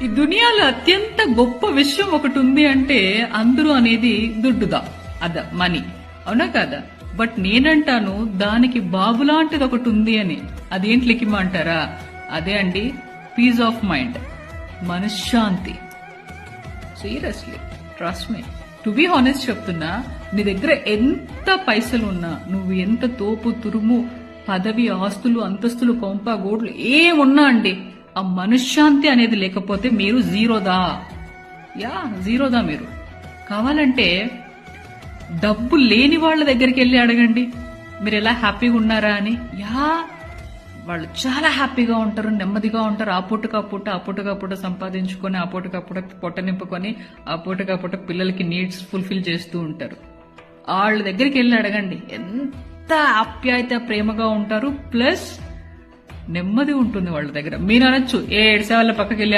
ఈ దునియాలో అత్యంత గొప్ప విషయం ఒకటి ఉంది అంటే అందరూ అనేది దుడ్డుదా మనీ, అవునా కదా? బట్ నేనంటాను దానికి బాబులాంటిది ఒకటి ఉంది అని. అదేంటి లిఖిమంటారా? అదే అండి పీస్ ఆఫ్ మైండ్, మనశ్శాంతి. Seriously, trust me, to be honest చెప్తున్నా, నీ దగ్గర ఎంత పైసలు ఉన్నా, నువ్వు ఎంత తోపు తురుము పదవి ఆస్తులు అంతస్తులు కొంప గోడ్లు ఏమున్నా అండి, ఆ మనశ్శాంతి అనేది లేకపోతే మీరు జీరోదా. జీరోదా మీరు. కావాలంటే డబ్బు లేని వాళ్ళ దగ్గరికి వెళ్ళి అడగండి మీరు ఎలా హ్యాపీగా ఉన్నారా అని. వాళ్ళు చాలా హ్యాపీగా ఉంటారు, నెమ్మదిగా ఉంటారు. ఆ పూట సంపాదించుకొని ఆ పూట పొట్ట నింపుకొని ఆ పూట పిల్లలకి నీడ్స్ ఫుల్ఫిల్ చేస్తూ ఉంటారు. వాళ్ళ దగ్గరికి వెళ్ళి అడగండి, ఎంత ఆప్యాయత ప్రేమగా ఉంటారు, ప్లస్ నెమ్మది ఉంటుంది వాళ్ళ దగ్గర. మీరు అనొచ్చు 7 సేవల పక్కకి వెళ్ళి